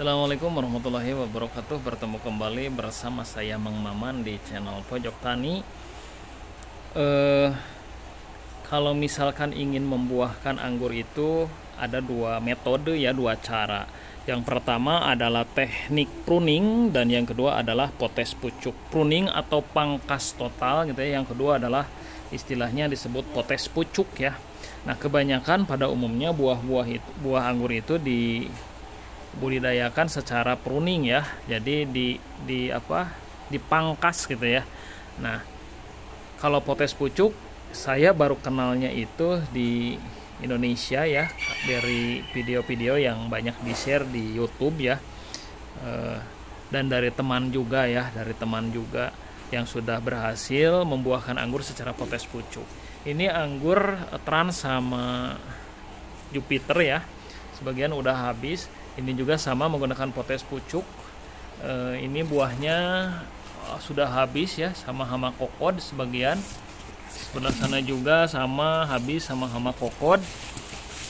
Assalamualaikum warahmatullahi wabarakatuh. Bertemu kembali bersama saya Mang Maman di channel Pojok Tani. Kalau misalkan ingin membuahkan anggur itu ada dua metode ya, dua cara. Yang pertama adalah teknik pruning dan yang kedua adalah potes pucuk. Pruning atau pangkas total gitu ya. Yang kedua adalah istilahnya disebut potes pucuk ya. Nah, kebanyakan pada umumnya buah anggur itu dibudidayakan secara pruning ya. Jadi dipangkas gitu ya. Nah, kalau potes pucuk saya baru kenalnya itu di Indonesia ya, dari video-video yang banyak di-share di YouTube ya. Dan dari teman juga yang sudah berhasil membuahkan anggur secara potes pucuk. Ini anggur Trans sama Jupiter ya. Sebagian udah habis. Ini juga sama menggunakan potes pucuk. Ini buahnya sudah habis ya, sama hama kokod sebagian. Sebelah sana juga sama habis sama hama kokod.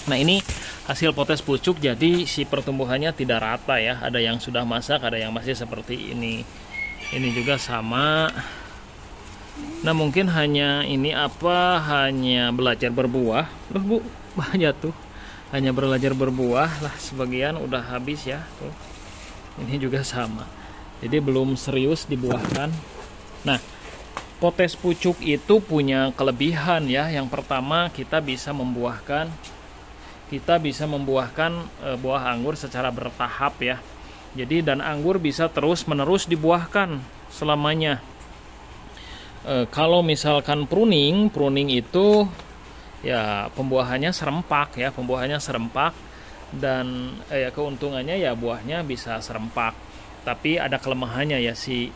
Nah, ini hasil potes pucuk, jadi si pertumbuhannya tidak rata ya. Ada yang sudah masak, ada yang masih seperti ini. Ini juga sama. Nah, mungkin hanya belajar berbuah. Loh Bu, banyak tuh. Hanya belajar berbuah lah, sebagian udah habis ya tuh. Ini juga sama. Jadi belum serius dibuahkan. Nah, potes pucuk itu punya kelebihan ya. Yang pertama, kita bisa membuahkan buah anggur secara bertahap ya. Jadi dan anggur bisa terus-menerus dibuahkan selamanya. Kalau misalkan pruning itu ya pembuahannya serempak dan keuntungannya ya buahnya bisa serempak. Tapi ada kelemahannya ya, si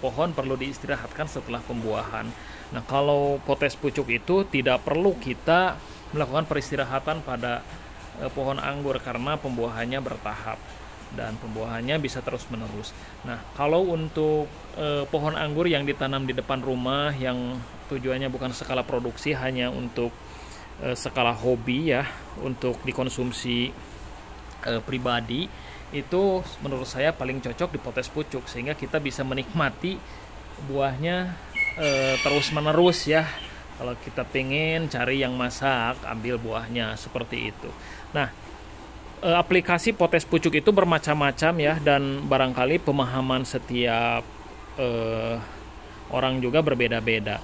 pohon perlu diistirahatkan setelah pembuahan. Nah, kalau potes pucuk itu tidak perlu kita melakukan peristirahatan pada pohon anggur karena pembuahannya bertahap dan pembuahannya bisa terus-menerus. Nah, kalau untuk pohon anggur yang ditanam di depan rumah yang tujuannya bukan skala produksi, hanya untuk skala hobi ya, untuk dikonsumsi pribadi, itu menurut saya paling cocok di potes pucuk sehingga kita bisa menikmati buahnya terus-menerus ya. Kalau kita pengen cari yang masak, ambil buahnya seperti itu. Nah, aplikasi potes pucuk itu bermacam-macam ya, dan barangkali pemahaman setiap orang juga berbeda-beda.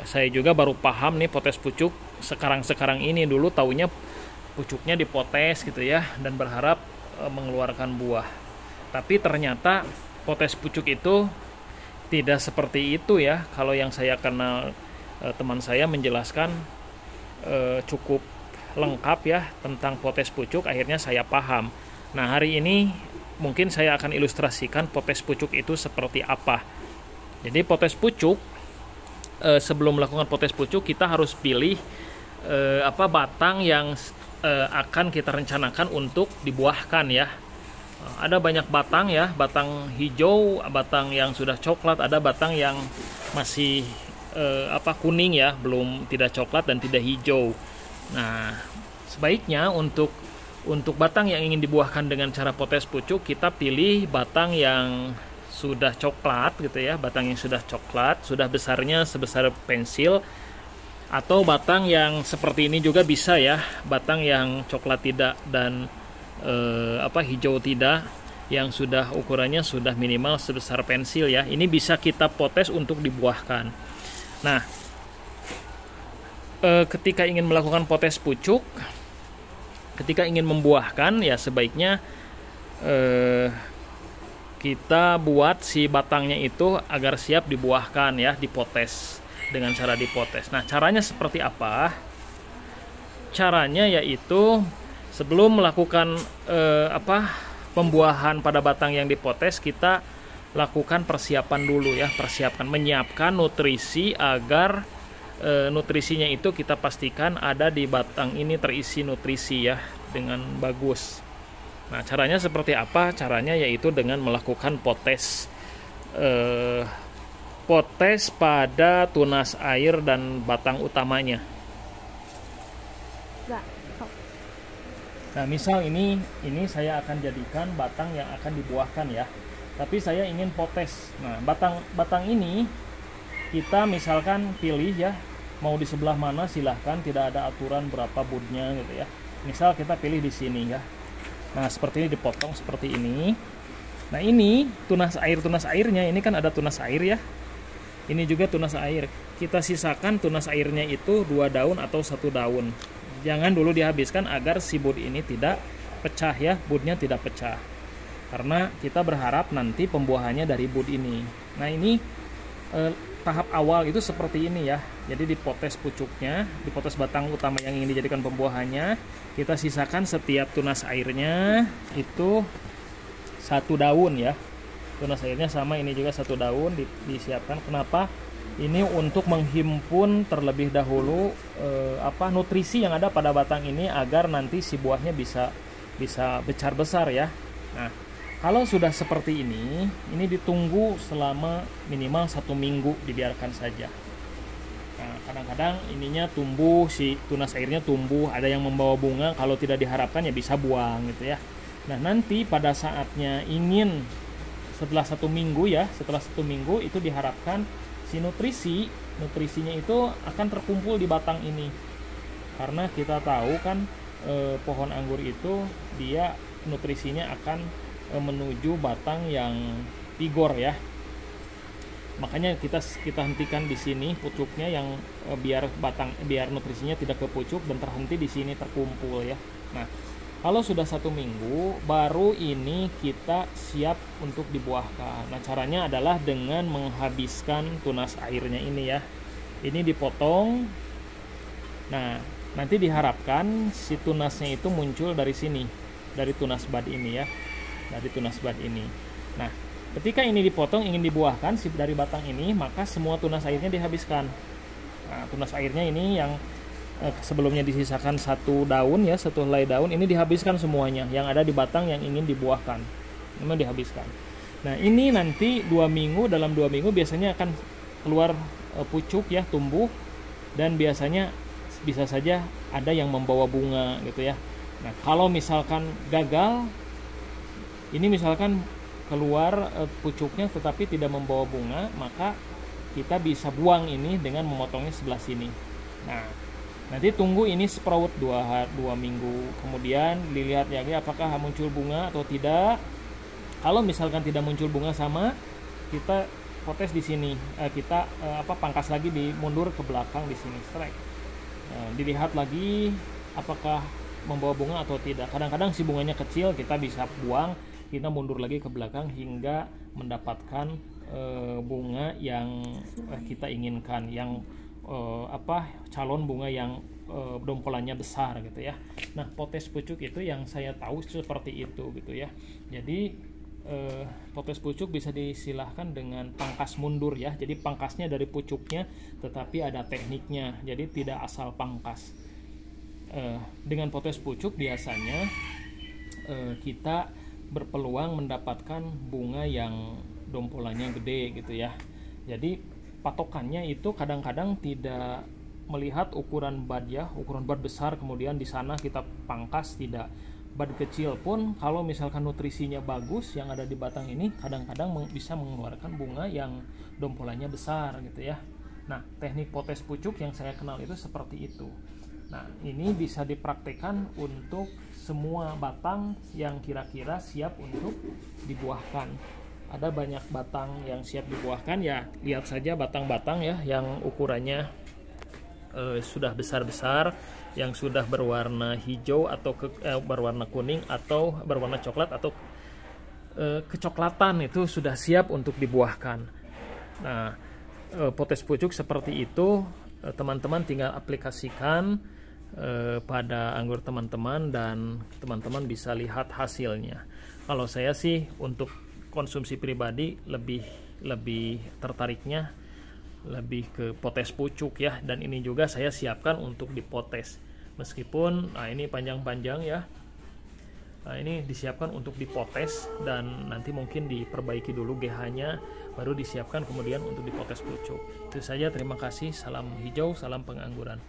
Saya juga baru paham nih potes pucuk sekarang ini. Dulu taunya pucuknya dipotes gitu ya, dan berharap mengeluarkan buah. Tapi ternyata potes pucuk itu tidak seperti itu ya. Kalau yang saya kenal, teman saya menjelaskan cukup lengkap ya tentang potes pucuk, akhirnya saya paham. Nah, hari ini mungkin saya akan ilustrasikan potes pucuk itu seperti apa. Jadi potes pucuk, sebelum melakukan potes pucuk kita harus pilih batang yang akan kita rencanakan untuk dibuahkan ya. Ada banyak batang ya, batang hijau, batang yang sudah coklat, ada batang yang masih kuning ya, belum, tidak coklat dan tidak hijau. Nah, sebaiknya untuk batang yang ingin dibuahkan dengan cara potes pucuk, kita pilih batang yang sudah coklat gitu ya, batang yang sudah coklat, sudah besarnya sebesar pensil, atau batang yang seperti ini juga bisa ya, batang yang coklat tidak dan hijau tidak, yang sudah ukurannya sudah minimal sebesar pensil ya. Ini bisa kita potes untuk dibuahkan. Nah, ketika ingin melakukan potes pucuk, ketika ingin membuahkan ya sebaiknya kita buat si batangnya itu agar siap dibuahkan ya, dipotes dengan cara dipotes. Nah, caranya seperti apa? Caranya yaitu sebelum melakukan pembuahan pada batang yang dipotes, kita lakukan persiapan dulu ya, menyiapkan nutrisi agar nutrisinya itu kita pastikan ada di batang ini, terisi nutrisi ya dengan bagus. Nah, caranya seperti apa? Caranya yaitu dengan melakukan potes pada tunas air dan batang utamanya. Nah, misal ini saya akan jadikan batang yang akan dibuahkan ya. Tapi saya ingin potes. Nah, batang ini kita misalkan pilih ya, mau di sebelah mana silahkan, tidak ada aturan berapa budnya gitu ya. Misal kita pilih di sini ya. Nah, seperti ini dipotong seperti ini. Nah, ini tunas airnya ini kan ada tunas air ya. Ini juga tunas air. Kita sisakan tunas airnya itu 2 daun atau 1 daun. Jangan dulu dihabiskan agar si bud ini tidak pecah ya, budnya tidak pecah. Karena kita berharap nanti pembuahannya dari bud ini. Nah, ini tahap awal itu seperti ini ya. Jadi dipotes pucuknya, dipotes batang utama yang ingin dijadikan pembuahannya. Kita sisakan setiap tunas airnya itu 1 daun ya. Tunas airnya sama, ini juga 1 daun disiapkan. Kenapa? Ini untuk menghimpun terlebih dahulu nutrisi yang ada pada batang ini agar nanti si buahnya bisa besar ya. Nah, kalau sudah seperti ini ditunggu selama minimal 1 minggu, dibiarkan saja. Nah, kadang-kadang ininya tumbuh, si tunas airnya tumbuh, ada yang membawa bunga. Kalau tidak diharapkan ya bisa buang gitu ya. Nah, nanti pada saatnya ingin setelah 1 minggu ya, setelah 1 minggu itu diharapkan si nutrisinya itu akan terkumpul di batang ini. Karena kita tahu kan pohon anggur itu dia nutrisinya akan menuju batang yang vigor ya. Makanya kita hentikan di sini pucuknya yang biar nutrisinya tidak ke pucuk dan terhenti di sini terkumpul ya. Nah, kalau sudah 1 minggu, baru ini kita siap untuk dibuahkan. Nah, caranya adalah dengan menghabiskan tunas airnya ini ya. Ini dipotong. Nah, nanti diharapkan si tunasnya itu muncul dari sini, dari tunas bud ini ya. Dari tunas bud ini. Nah, ketika ini dipotong ingin dibuahkan dari batang ini, maka semua tunas airnya dihabiskan. Nah, tunas airnya ini yang sebelumnya disisakan 1 daun ya, 1 helai daun, ini dihabiskan semuanya yang ada di batang yang ingin dibuahkan. Ini dihabiskan. Nah, ini nanti 2 minggu, dalam 2 minggu biasanya akan keluar pucuk ya, tumbuh, dan biasanya bisa saja ada yang membawa bunga gitu ya. Nah, kalau misalkan gagal, ini misalkan keluar pucuknya tetapi tidak membawa bunga, maka kita bisa buang ini dengan memotongnya sebelah sini. Nah, nanti tunggu ini sprout 2 minggu, kemudian dilihat lagi apakah muncul bunga atau tidak. Kalau misalkan tidak muncul bunga sama, kita potes di sini, kita pangkas lagi, mundur ke belakang di sini, strike. Dilihat lagi apakah membawa bunga atau tidak. Kadang-kadang si bunganya kecil, kita bisa buang, kita mundur lagi ke belakang hingga mendapatkan bunga yang kita inginkan, yang calon bunga yang dompolannya besar gitu ya. Nah, potes pucuk itu yang saya tahu seperti itu gitu ya. Jadi potes pucuk bisa disilahkan dengan pangkas mundur ya. Jadi pangkasnya dari pucuknya, tetapi ada tekniknya. Jadi tidak asal pangkas. Dengan potes pucuk biasanya kita berpeluang mendapatkan bunga yang dompolannya gede gitu ya. Jadi patokannya itu kadang-kadang tidak melihat ukuran bud ya, ukuran bud besar kemudian di sana kita pangkas, tidak. Bud kecil pun kalau misalkan nutrisinya bagus yang ada di batang ini, kadang-kadang bisa mengeluarkan bunga yang dompolannya besar gitu ya. Nah, teknik potes pucuk yang saya kenal itu seperti itu. Nah, ini bisa dipraktekkan untuk semua batang yang kira-kira siap untuk dibuahkan. Ada banyak batang yang siap dibuahkan ya, lihat saja batang-batang ya yang ukurannya sudah besar-besar, yang sudah berwarna hijau atau berwarna kuning atau berwarna coklat atau kecoklatan, itu sudah siap untuk dibuahkan. Nah, potes pucuk seperti itu teman-teman tinggal aplikasikan pada anggur teman-teman dan teman-teman bisa lihat hasilnya. Kalau saya sih untuk konsumsi pribadi lebih tertariknya lebih ke potes pucuk ya, dan ini juga saya siapkan untuk dipotes meskipun ini panjang-panjang ya. Nah, ini disiapkan untuk dipotes dan nanti mungkin diperbaiki dulu GH-nya baru disiapkan kemudian untuk dipotes pucuk. Itu saja, terima kasih. Salam hijau, salam pengangguran.